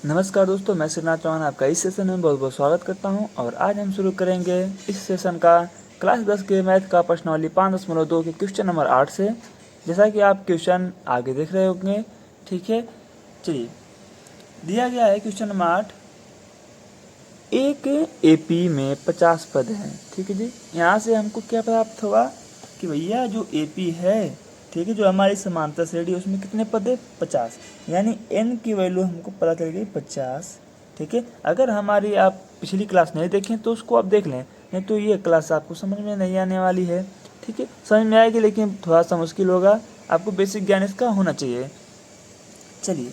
नमस्कार दोस्तों, मैं श्रीनाथ चौहान आपका इस सेशन में बहुत बहुत स्वागत करता हूं। और आज हम शुरू करेंगे इस सेशन का क्लास 10 के मैथ का प्रश्नावली 5.2 के क्वेश्चन नंबर 8 से। जैसा कि आप क्वेश्चन आगे देख रहे होंगे, ठीक है। चलिए, दिया गया है क्वेश्चन नंबर 8। एक एपी में 50 पद हैं, ठीक है जी। यहाँ से हमको क्या प्राप्त होगा कि भैया जो एपी है, ठीक है, जो हमारी समांतर श्रेणी उसमें कितने पद है? 50। यानी n की वैल्यू हमको पता चल गई 50, ठीक है। अगर हमारी आप पिछली क्लास नहीं देखें तो उसको आप देख लें, नहीं तो ये क्लास आपको समझ में नहीं आने वाली है, ठीक है। समझ में आएगी लेकिन थोड़ा सा मुश्किल होगा, आपको बेसिक ज्ञान इसका होना चाहिए। चलिए,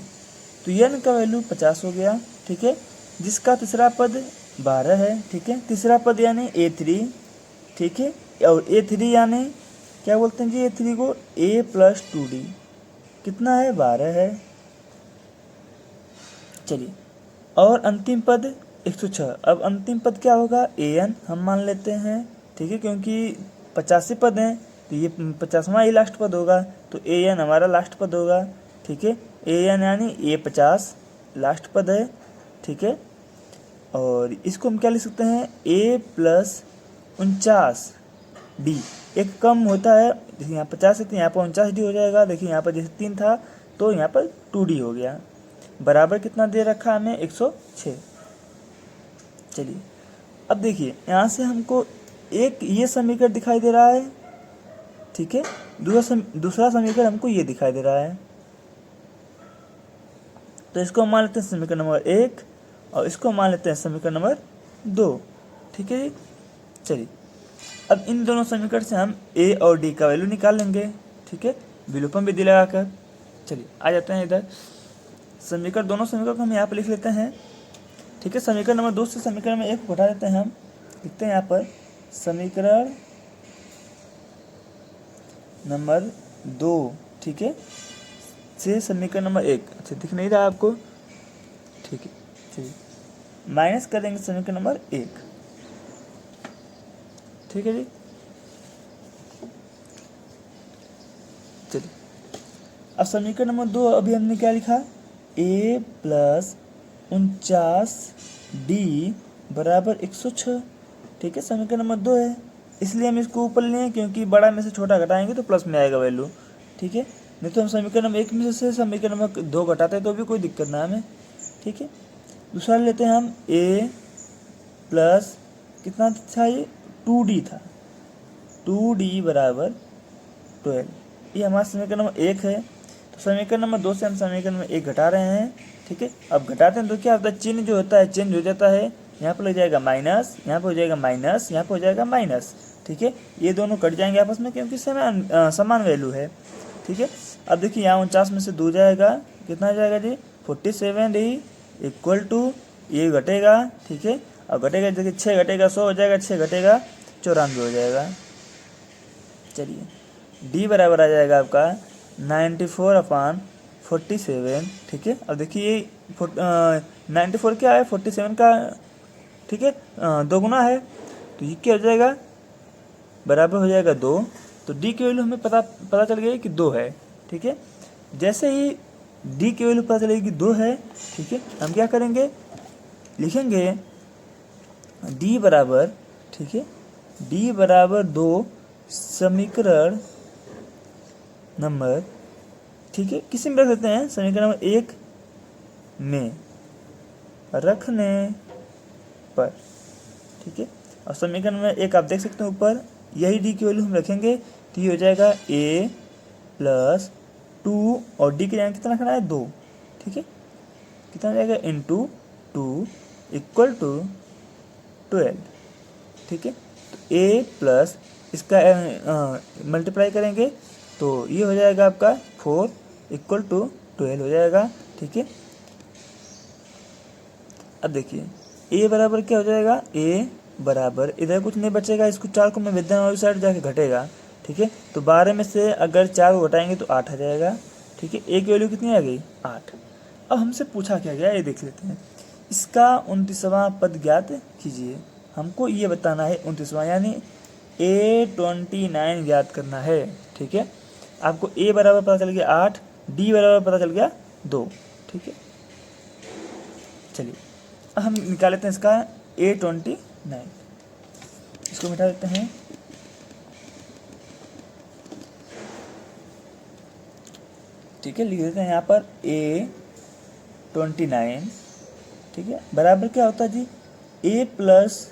तो n का वैल्यू 50 हो गया, ठीक है, जिसका तीसरा पद 12 है, ठीक है। तीसरा पद यानी a3, ठीक है। और a3 यानी क्या बोलते हैं जी? a3 को a प्लस 2d कितना है? 12 है। चलिए, और अंतिम पद 106। अब अंतिम पद क्या होगा? an हम मान लेते हैं, ठीक है, क्योंकि 85 पद हैं तो ये 50वां ही लास्ट पद होगा, तो an हमारा लास्ट पद होगा, ठीक है। an यानी a50 लास्ट पद है, ठीक है। और इसको हम क्या लिख सकते हैं? a plus 49d। एक कम होता है, जैसे यहाँ 50 है तो यहाँ पर 49d हो जाएगा। देखिए यहाँ पर जैसे 3 था तो यहाँ पर 2d हो गया। बराबर कितना दे रखा है हमें? 106। चलिए, अब देखिए यहाँ से हमको एक ये समीकरण दिखाई दे रहा है, ठीक है। दूसरा समीकरण हमको ये दिखाई दे रहा है, तो इसको मान लेते हैं समीकरण नंबर 1 और इसको मान लेते हैं समीकरण नंबर 2, ठीक है। चलिए, अब इन दोनों समीकरण से हम a और d का वैल्यू निकाल लेंगे, ठीक है, विलोपन विधि लगाकर। चलिए, आ जाते हैं इधर। समीकरण, दोनों समीकरण को हम यहाँ पर लिख लेते हैं, ठीक है। समीकरण नंबर 2 से समीकरण में 1 घटा देते हैं हम। लिखते हैं यहाँ पर समीकरण नंबर 2, ठीक है, से समीकरण नंबर 1। अच्छा, दिख नहीं रहा आपको? ठीक है, चलिए, माइनस कर देंगे समीकरण नंबर 1, ठीक है जी। चलिए, अब समीकरण नंबर 2 अभी हमने क्या लिखा? a प्लस 49d बराबर 106, ठीक है। समीकरण नंबर 2 है, इसलिए हम इसको ऊपर लें, क्योंकि बड़ा में से छोटा घटाएंगे तो प्लस में आएगा वैल्यू, ठीक है। नहीं तो हम समीकरण नंबर 1 में से समीकरण नंबर 2 घटाते हैं तो भी कोई दिक्कत ना हमें, ठीक है। दूसरा लेते हैं हम a प्लस कितना था? ये 2d था, 2d बराबर 12। ये हमारा समीकरण नंबर 1 है। तो समीकरण नंबर 2 से हम समीकरण नंबर 1 घटा रहे हैं, ठीक है। अब घटाते हैं तो क्या होता है? चिन्ह जो होता है चेंज हो जाता है। यहाँ पर लग जाएगा माइनस, यहाँ पर हो जाएगा माइनस, यहाँ पर हो जाएगा माइनस, ठीक है। ये दोनों कट जाएंगे आपस में क्योंकि समान वैल्यू है, ठीक है। अब देखिए यहाँ 49 में से 2 जाएगा, कितना हो जाएगा जी? 47d इक्वल टू, ये घटेगा, ठीक है। अब घटेगा, देखिए 6 घटेगा 100 हो जाएगा, 6 घटेगा 94 हो जाएगा। चलिए, d बराबर आ जाएगा आपका 94/47, ठीक है। अब देखिए ये 94 क्या है? 47 का, ठीक है, 2 गुना है, तो ये क्या हो जाएगा? बराबर हो जाएगा 2। तो d की वैल्यू हमें पता चल गई कि 2 है, ठीक है। जैसे ही d की वैल्यू पता चलेगी कि 2 है, ठीक है, हम क्या करेंगे? लिखेंगे d बराबर, ठीक है, d बराबर 2 समीकरण नंबर, ठीक है, किसी में रख देते हैं? समीकरण नंबर 1 में रखने पर, ठीक है। और समीकरण नंबर 1 आप देख सकते हैं ऊपर, यही डी की वैल्यू हम रखेंगे तो ये हो जाएगा a प्लस 2 और डी के यहाँ कितना रखना है? 2, ठीक है। कितना हो जाएगा? इंटू 2 इक्वल टू 12, ठीक है। तो a प्लस इसका मल्टीप्लाई करेंगे तो ये हो जाएगा आपका 4 इक्वल टू 12 हो जाएगा, ठीक है। अब देखिए a बराबर क्या हो जाएगा? a बराबर, इधर कुछ नहीं बचेगा, इसको 4 को मैं विद्यमान वाली साइड जाके घटेगा, ठीक है। तो 12 में से अगर 4 को घटाएंगे तो 8 आ जाएगा, ठीक है। a की वैल्यू कितनी आ गई? 8। अब हमसे पूछा क्या गया, ये देख लेते हैं। इसका 29वां पद ज्ञात कीजिए। हमको ये बताना है 29वां, यानी a29 ज्ञात करना है, ठीक है। आपको a बराबर पता चल गया 8, d बराबर पता चल गया 2, ठीक है। चलिए अब हम निकाल लेते हैं इसका A29, इसको मिटा देते हैं। ठीक है, लिख देते हैं यहाँ पर A29, ठीक है, बराबर क्या होता है जी A प्लस,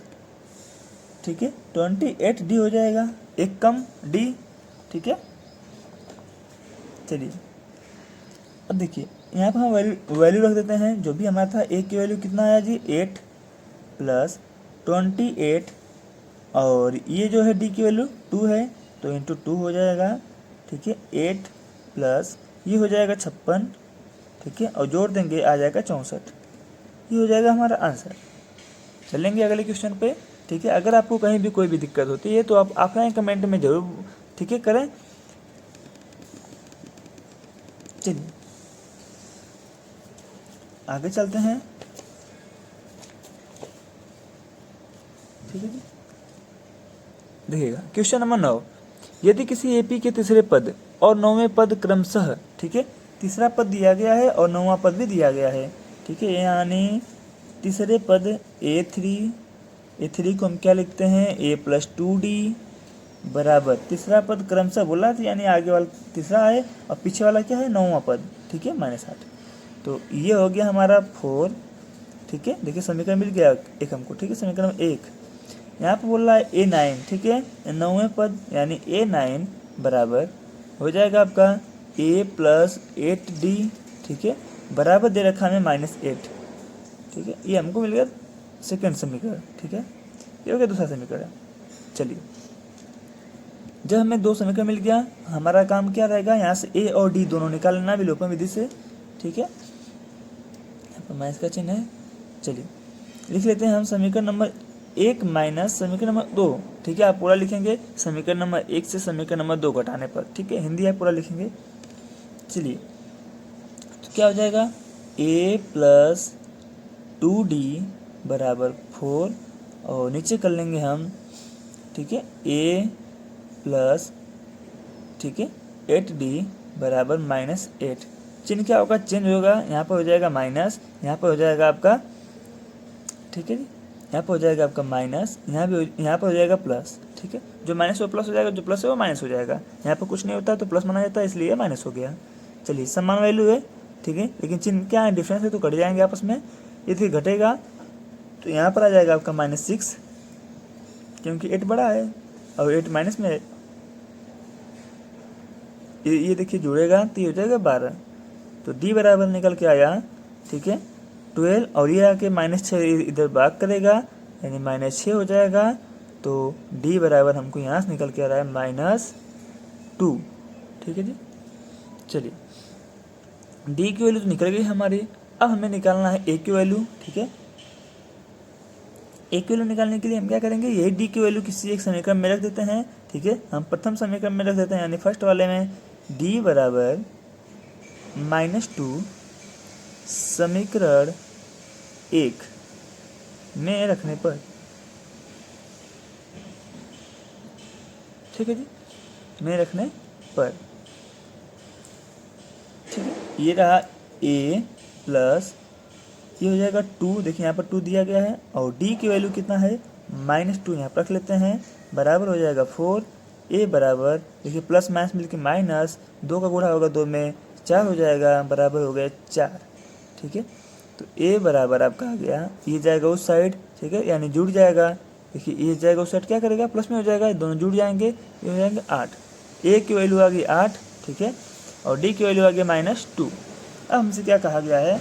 ठीक है, 28D हो जाएगा, एक कम D, ठीक है। चलिए अब देखिए यहाँ पर हम वैल्यू रख देते हैं, जो भी हमारा था A की वैल्यू कितना आया जी 8 प्लस 28, और ये जो है D की वैल्यू 2 है तो इंटू 2 हो जाएगा, ठीक है, 8 प्लस ये हो जाएगा 56, ठीक है, और जोड़ देंगे आ जाएगा 64, ये हो जाएगा हमारा आंसर। चलेंगे अगले क्वेश्चन पे, ठीक है। अगर आपको कहीं भी कोई भी दिक्कत होती है तो आप ऑफलाइन कमेंट में जरूर, ठीक है, करें। चलिए आगे चलते हैं, ठीक है जी। देखिएगा क्वेश्चन नंबर 9, यदि किसी एपी के तीसरे पद और 9वें पद क्रमशः, ठीक है, तीसरा पद दिया गया है और 9वां पद भी दिया गया है, ठीक है, यानी तीसरे पद A3 को हम क्या लिखते हैं A प्लस 2D बराबर तीसरा पद क्रमशः बोला था, यानी आगे वाला तीसरा है और पीछे वाला क्या है 9वां पद, ठीक है, -8, तो ये हो गया हमारा 4, ठीक है। देखिए समीकरण मिल गया एक हमको, ठीक है, समीकरण 1। यहाँ पे बोल रहा है A9, ठीक है, 9वें पद यानी A9 बराबर हो जाएगा आपका A प्लस 8D, ठीक है, बराबर दे रखा हमें -8, ठीक है, ये हमको मिल गया सेकंड समीकरण, ठीक है, ये हो गया दूसरा समीकरण। चलिए जब हमें 2 समीकरण मिल गया, हमारा काम क्या रहेगा, यहाँ से A और D दोनों निकाल लेना विलोपन विधि से, ठीक है, यहाँ पर माइनस का चिन्ह है। चलिए लिख लेते हैं हम समीकरण नंबर 1 माइनस समीकरण नंबर 2, ठीक है, आप पूरा लिखेंगे समीकरण नंबर 1 से समीकरण नंबर 2 घटाने पर, ठीक है, हिंदी आप पूरा लिखेंगे। चलिए तो क्या हो जाएगा A प्लस 2D बराबर 4, और नीचे कर लेंगे हम, ठीक है, A प्लस, ठीक है, 8D बराबर -8, चिन्ह क्या होगा, चेंज होगा, यहाँ पर हो जाएगा माइनस, यहाँ पर हो जाएगा आपका, ठीक है जी, यहाँ पर हो जाएगा आपका माइनस, यहाँ पर हो जाएगा प्लस, ठीक है, जो माइनस वो प्लस हो जाएगा, जो प्लस है वो माइनस हो जाएगा, यहाँ पर कुछ नहीं होता तो प्लस माना जाता है, इसलिए माइनस हो गया। चलिए समान वैल्यू है, ठीक है, लेकिन चिन्ह क्या है, डिफरेंस है, तो कट जाएंगे आपस में, यदि घटेगा तो यहाँ पर आ जाएगा आपका -6, क्योंकि 8 बड़ा है और 8 माइनस में, ये देखिए जुड़ेगा तो ये हो जाएगा 12, तो D बराबर निकल के आया, ठीक है, 12, और ये आके -6 इधर भाग करेगा यानी -6 हो जाएगा, तो D बराबर हमको यहाँ से निकल के आ रहा है -2, ठीक है जी। चलिए D की वैल्यू तो निकल गई हमारी, अब हमें निकालना है A की वैल्यू, ठीक है। A की वैल्यू निकालने के लिए हम क्या करेंगे, यही D की वैल्यू किसी एक समीकरण में रख देते हैं, ठीक है, हम प्रथम समीकरण में रख देते हैं, यानी फर्स्ट वाले में D बराबर -2 समीकरण 1 में रखने पर, ठीक है जी, में रखने पर, ठीक है, ये रहा A प्लस ये हो जाएगा 2, देखिए यहाँ पर 2 दिया गया है, और D की वैल्यू कितना है -2, यहाँ पर रख लेते हैं, बराबर हो जाएगा 4, A बराबर देखिए प्लस माइनस मिलकर माइनस, 2 का गुणा होगा 2 में 4 हो जाएगा, बराबर हो गया 4, ठीक है, तो A बराबर आपका आ गया, ये जाएगा उस साइड, ठीक है, यानी जुड़ जाएगा, देखिए ये जाएगा उस साइड, क्या करेगा प्लस में हो जाएगा, दोनों जुड़ जाएंगे, ये हो जाएंगे 8, A की वैल्यू आ गई 8, ठीक है, और D की वैल्यू आ गया -2। अब हमसे क्या कहा गया है,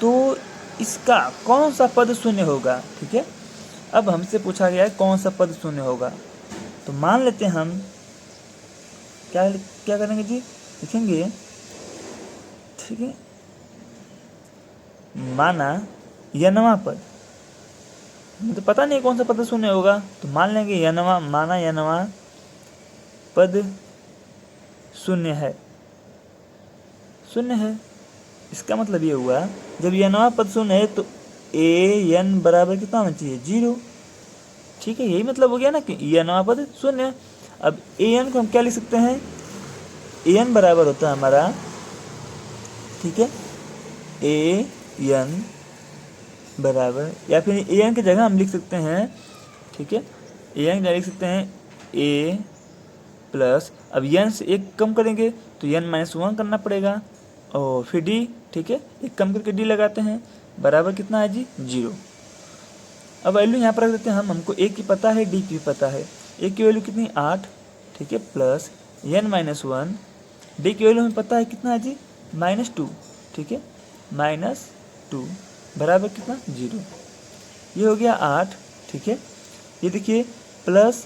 तो इसका कौन सा पद शून्य होगा, ठीक है, अब हमसे पूछा गया है कौन सा पद शून्य होगा, तो मान लेते हैं हम क्या करेंगे जी, लिखेंगे, ठीक है, माना यनवा पद, मुझे तो पता नहीं कौन सा पद शून्य होगा, तो मान लेंगे यनवा, माना यनवा पद शून्य है, इसका मतलब ये हुआ जब यनवा पद शून्य है तो AN बराबर कितना होना चाहिए 0, ठीक है, यही मतलब हो गया ना कि यनवा पद शून्य। अब AN को हम क्या लिख सकते हैं, AN बराबर होता है हमारा, ठीक है, A एन बराबर, या फिर ए एन की जगह हम लिख सकते हैं, ठीक है, ए एन की जगह लिख सकते हैं ए प्लस, अब एन से एक कम करेंगे तो एन माइनस वन करना पड़ेगा, और फिर डी, ठीक है, एक कम करके डी लगाते हैं, बराबर कितना है जी 0। अब वैल्यू यहाँ पर रख देते हैं हम, हमको ए की पता है, डी की पता है। ए की वैल्यू कितनी 8, ठीक है, plus n minus one, d की वैल्यू हमें पता है कितना है जी -2, ठीक है, -2 बराबर कितना 0। ये हो गया 8, ठीक है। ये देखिए प्लस,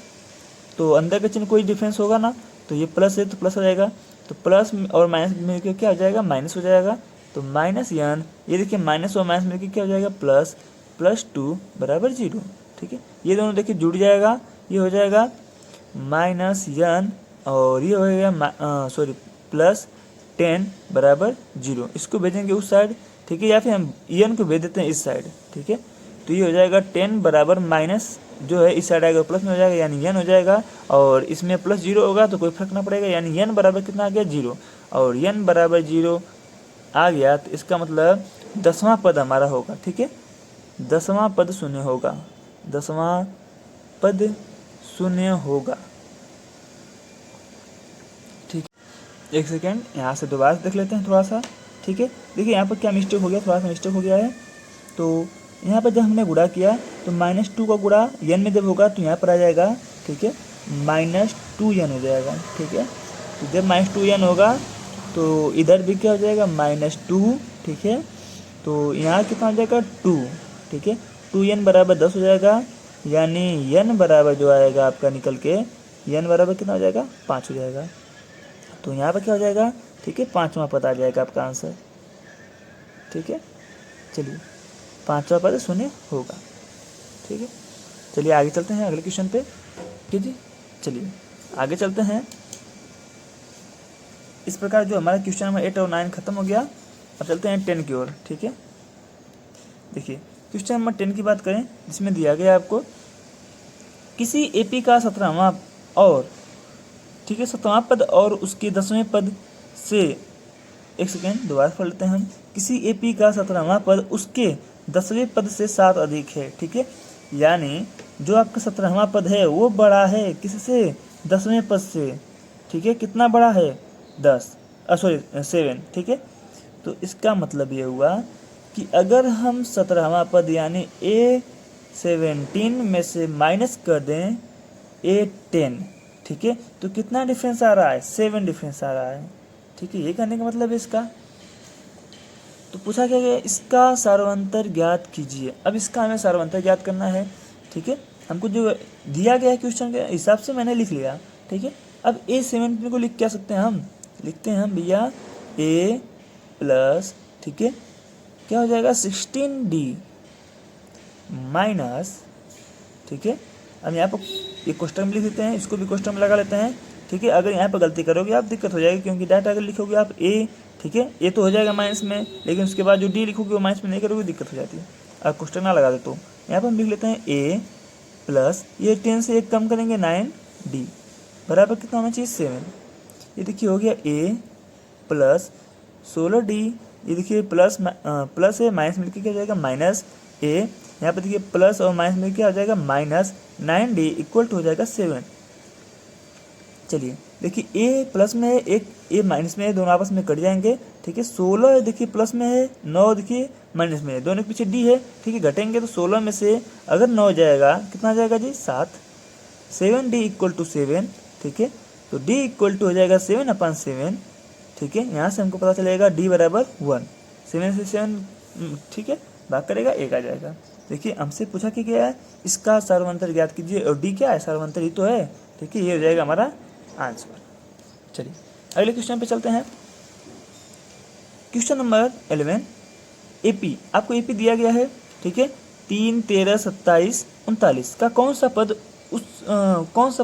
तो अंदर का चिन्ह कोई डिफरेंस होगा ना, तो ये प्लस है तो प्लस हो जाएगा, तो प्लस और माइनस मिलकर क्या हो जाएगा, माइनस हो जाएगा, तो माइनस एन, ये देखिए माइनस और माइनस मिलकर क्या हो जाएगा, +2 बराबर 0, ठीक है। ये दोनों देखिए जुड़ जाएगा, ये हो जाएगा -n और ये हो जाएगा +10 बराबर 0। इसको भेजेंगे उस साइड, ठीक है, या फिर हम एन को भेज देते हैं इस साइड, ठीक है। तो ये हो जाएगा 10 बराबर माइनस जो है इस साइड आएगा प्लस में हो जाएगा, यानी एन हो जाएगा, और इसमें +0 होगा तो कोई फर्क ना पड़ेगा, यानी एन बराबर कितना आ गया 0, और एन बराबर 0 आ गया तो इसका मतलब 10वां पद हमारा होगा, ठीक है, 10वां पद शून्य होगा, 10वां पद शून्य होगा, ठीक। एक सेकेंड यहाँ से दोबारा देख लेते हैं थोड़ा सा, ठीक है। देखिए यहाँ पर क्या मिस्टेक हो गया, थोड़ा सा मिस्टेक हो गया है। तो यहाँ पर जब हमने गुणा किया तो -2 का गुणा n में जब होगा तो यहाँ पर आ जाएगा, ठीक है, -2n हो जाएगा, ठीक है। तो जब -2n होगा तो इधर भी क्या हो जाएगा -2, ठीक है। तो यहाँ कितना हो जाएगा 2, ठीक है, 2n बराबर 10 हो जाएगा, यानी n बराबर जो आएगा आपका निकल के n बराबर कितना हो जाएगा 5 हो जाएगा। तो यहाँ पर क्या हो जाएगा, ठीक है, 5वां पद आ जाएगा आपका आंसर, ठीक है। चलिए 5वां पद शून्य होगा, ठीक है। चलिए आगे चलते हैं अगले क्वेश्चन पे, ठीक है। चलिए आगे चलते हैं। इस प्रकार जो हमारा क्वेश्चन नंबर 8 और 9 खत्म हो गया। अब चलते हैं 10 की ओर, ठीक है। देखिए क्वेश्चन नंबर 10 की बात करें, जिसमें दिया गया आपको किसी एपी का 17वां और, ठीक है, 7वां पद और उसके 10वें पद से, एक सेकेंड दोबारा पढ़ लेते हैं हम, किसी एपी का 17वां पद उसके 10वें पद से 7 अधिक है, ठीक है, यानी जो आपका 17वां पद है वो बड़ा है किससे, 10वें पद से, ठीक है, कितना बड़ा है 7, ठीक है। तो इसका मतलब ये हुआ कि अगर हम 17वां पद यानी A17 में से माइनस कर दें A10, ठीक है, तो कितना डिफरेंस आ रहा है, 7 डिफरेंस आ रहा है, ठीक है। ये करने का मतलब है इसका। तो पूछा क्या गया, इसका सार्वंतर ज्ञात कीजिए। अब इसका हमें सार्वंतर ज्ञात करना है, ठीक है। हमको जो दिया गया है क्वेश्चन के हिसाब से मैंने लिख लिया, ठीक है। अब A17 को लिख क्या सकते हैं हम, लिखते हैं हम भैया A प्लस, ठीक है, क्या हो जाएगा 16D माइनस, ठीक है। अब यहाँ पर ये क्वेश्चन में लिख देते हैं, इसको भी क्वेश्चन में लगा लेते हैं, ठीक है। अगर यहाँ पर गलती करोगे आप दिक्कत हो जाएगी, क्योंकि डाटा अगर लिखोगे आप A, ठीक है, ये तो हो जाएगा माइनस में, लेकिन उसके बाद जो D लिखोगे वो माइनस में नहीं करोगे, दिक्कत हो जाती है। अगर क्वेश्चन ना लगा दे तो यहाँ पर हम लिख लेते हैं A प्लस, ये 10 से 1 कम करेंगे 9D बराबर कितना होना चाहिए 7। ये देखिए हो गया A प्लस 16D, ये देखिए प्लस है, माइनस मिलकर क्या हो जाएगा -A, यहाँ पर देखिए प्लस और माइनस मिलकर क्या हो जाएगा -9D इक्वल टू हो जाएगा 7। चलिए देखिए A प्लस में है, एक A माइनस में है, दोनों आपस में कट जाएंगे, ठीक है। 16 देखिए प्लस में है, 9 देखिए माइनस में है, दोनों के पीछे D है, ठीक है, घटेंगे तो 16 में से अगर 9 जाएगा कितना जाएगा जी 7, 7D इक्वल टू 7, ठीक है। तो D इक्वल टू हो जाएगा 7/7, ठीक है। यहाँ से हमको पता चलेगा D बराबर 1, 7 से 7, ठीक है, भाग करेगा 1 आ जाएगा। देखिए हमसे पूछा कि क्या है, इसका सार्वंतर ज्ञात कीजिए, और D क्या है, सार्वंतर ही तो है, ठीक है। ये हो जाएगा हमारा आंसर। चलिए अगले क्वेश्चन पे चलते हैं। क्वेश्चन नंबर 11, एपी, आपको एपी दिया गया है, ठीक है, 3, 13, 27, 39 का कौन सा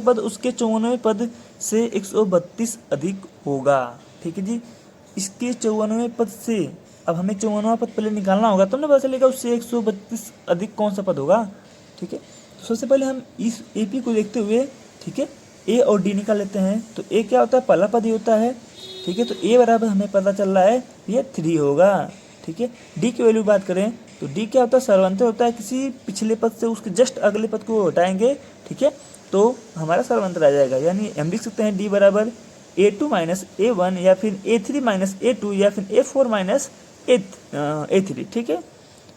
पद उसके 54वें पद से 132 अधिक होगा, ठीक है जी। इसके 54वें पद से, अब हमें 54वां पद पहले निकालना होगा, तब ना पता चलेगा उससे 132 अधिक कौन सा पद होगा, ठीक है। तो सबसे पहले हम इस एपी को देखते हुए, ठीक है, ए और डी निकाल लेते हैं। तो ए क्या होता है, पहला पद ही होता है, ठीक है। तो ए बराबर हमें पता चल रहा है ये 3 होगा, ठीक है। डी की वैल्यू बात करें तो डी क्या होता है, सर्वंतर होता है, किसी पिछले पद से उसके जस्ट अगले पद को हटाएंगे, ठीक है, तो हमारा सर्वंतर आ जाएगा। यानी हम लिख सकते हैं डी बराबर A2 माइनस A1 या फिर A3 माइनस A2 या फिर A4 माइनस A3, ठीक है।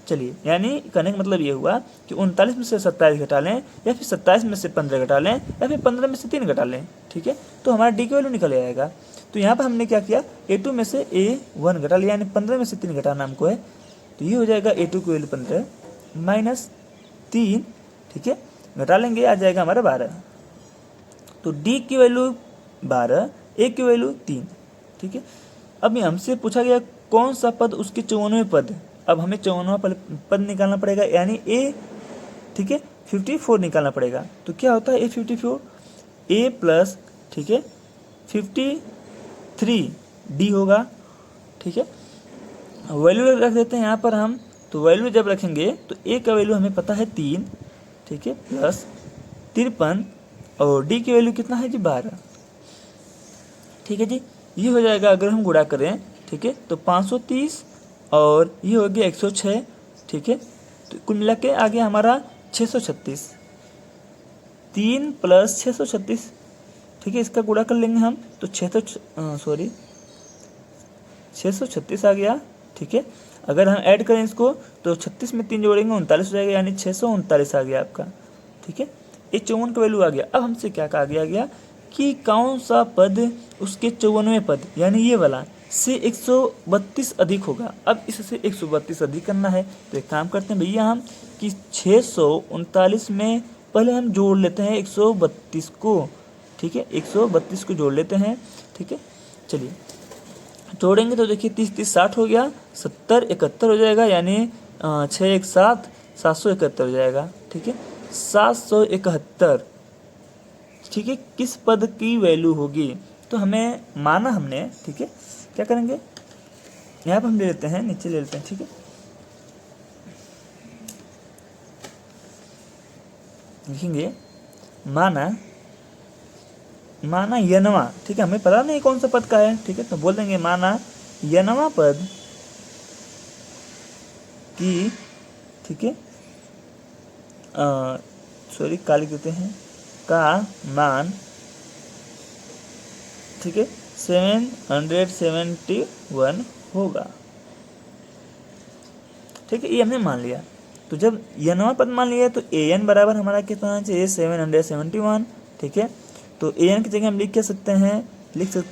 चलिए, यानी कहने का मतलब ये हुआ कि 39 में से 27 घटा लें या फिर 27 में से 15 घटा लें या फिर 15 में से 3 घटा लें, ठीक है, तो हमारा डी की वैल्यू निकल आएगा। तो यहाँ पर हमने क्या किया, A2 में से A1 घटा लिया, यानी 15 में से 3 घटाना हमको है, तो ये हो जाएगा A2 की वैल्यू 15 माइनस 3, ठीक है, घटा लेंगे, आ जाएगा हमारा 12। तो डी की वैल्यू 12, ए की वैल्यू 3, ठीक है। अब हमसे पूछा गया कौन सा पद उसके 54वें पद, अब हमें 54वां पद निकालना पड़ेगा, यानी ए, ठीक है, 54 निकालना पड़ेगा। तो क्या होता है A54, ए प्लस, ठीक है, 53 डी होगा, ठीक है। वैल्यू रख देते हैं यहाँ पर हम, तो वैल्यू जब रखेंगे तो ए का वैल्यू हमें पता है 3, ठीक है, प्लस 53 और डी की वैल्यू कितना है जी 12, ठीक है जी। ये हो जाएगा अगर हम गुणा करें, ठीक है, तो 530 और ये हो गया 106, ठीक है, तो कुल मिला के आ गया हमारा 636, 3 प्लस 636, ठीक है, इसका गुणा कर लेंगे हम तो 636 आ गया, ठीक है। अगर हम ऐड करें इसको तो 36 में 3 जोड़ेंगे 39 हो जाएगा, यानी 639 आ गया आपका, ठीक है। ये 54 का वैल्यू आ गया। अब हमसे क्या कहा गया कि कौन सा पद उसके 54वें पद, यानी ये वाला से 132 अधिक होगा। अब इससे 132 अधिक करना है, तो एक काम करते हैं भैया हम कि 639 में पहले हम जोड़ लेते हैं 132 को, ठीक है, 132 को जोड़ लेते हैं, ठीक है। चलिए जोड़ेंगे तो देखिए 30 30 60 हो गया, 70 71 हो जाएगा, यानी 6 1 7 771 हो जाएगा, ठीक है, 771, ठीक है, किस पद की वैल्यू होगी। तो हमें माना हमने, ठीक है, क्या करेंगे यहाँ पर हम ले लेते हैं, नीचे ले लेते हैं, ठीक है, लिखेंगे माना यनवा, ठीक है, हमें पता नहीं कौन सा पद का है, ठीक है, तो बोल देंगे माना यनवा पद की, ठीक है, सॉरी का लिख देते हैं, का मान, ठीक है, 771 होगा, ठीक है, ये हमने मान लिया। तो जब यनवा पद मान लिया तो an बराबर हमारा कितना होना चाहिए 771, ठीक है। तो an की जगह हम लिख सकते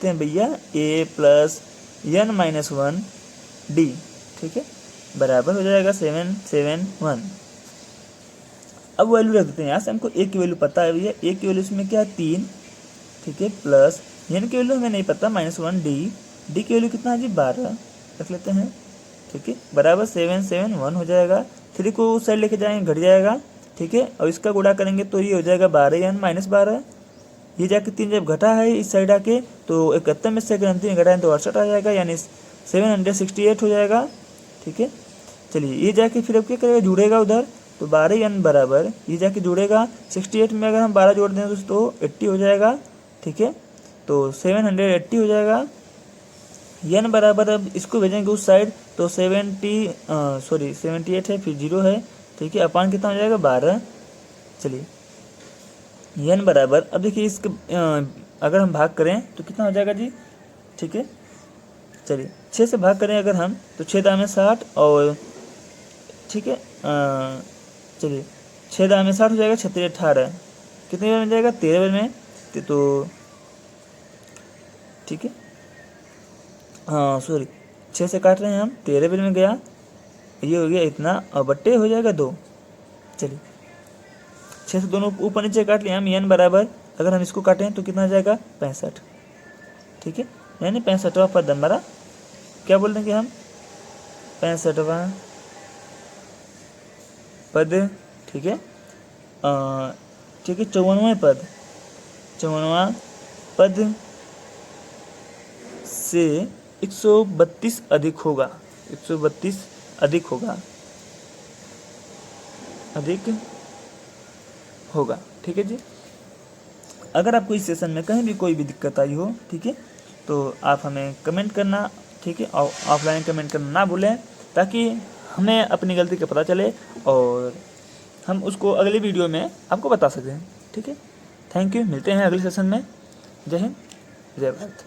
हैं भैया a plus n minus 1 D, ठीक है, बराबर हो जाएगा 771। अब वैल्यू रख देते हैं, यहाँ से हमको a की वैल्यू पता है भैया, a की वैल्यू इसमें क्या है 3, ठीक है, प्लस n की वैल्यू हमें नहीं पता माइनस 1 डी की वैल्यू कितना है जी 12 रख लेते हैं, ठीक है, बराबर 771 हो जाएगा। 3 को उस साइड लेके जाएंगे घट जाएगा, ठीक है, और इसका गुणा करेंगे तो ये हो जाएगा 12n माइनस 12, ये जाके 3 जब घटा है इस साइड आके तो 71 में से अगर हम 3 घटाएं तो 68 आ जाएगा, यानी 768 हो जाएगा, ठीक है। चलिए ये जाके फिर अब क्या करेगा, जुड़ेगा उधर, तो 12n बराबर ये जाके जुड़ेगा 68 में अगर हम 12 जोड़ दें तो 80 हो जाएगा, ठीक है, तो 780 हो जाएगा। n बराबर अब इसको भेजेंगे उस साइड तो 78 है, फिर 0 है, ठीक है, अपान कितना हो जाएगा 12। चलिए n बराबर, अब देखिए इसके अगर हम भाग करें तो कितना हो जाएगा जी, ठीक है, चलिए 6 से भाग करें अगर हम तो 6 दाम में 60 और, ठीक है, चलिए 6 दाम में 60 हो जाएगा, 36 18 कितने बार में जाएगा 13 बार में, तो ठीक है, हाँ सॉरी 6 से काट रहे हैं हम, 13 बार में गया, ये हो गया इतना और बट्टे हो जाएगा 2। चलिए 6 से दोनों ऊपर नीचे काट लिया हम, n बराबर अगर हम इसको काटें तो कितना आ जाएगा 65, ठीक है, यानी 65वां पद हमारा, क्या बोल देंगे हम 65वां पद, ठीक है, ठीक है, 54वां पद से 132 अधिक होगा, 132 अधिक होगा, ठीक है जी। अगर आपको इस सेशन में कहीं भी कोई भी दिक्कत आई हो, ठीक है, तो आप हमें कमेंट करना, ठीक है, और ऑफलाइन कमेंट करना ना भूलें, ताकि हमें अपनी गलती का पता चले और हम उसको अगली वीडियो में आपको बता सकें। ठीक है, थैंक यू, मिलते हैं अगले सेशन में। जय हिंद, जय भारत।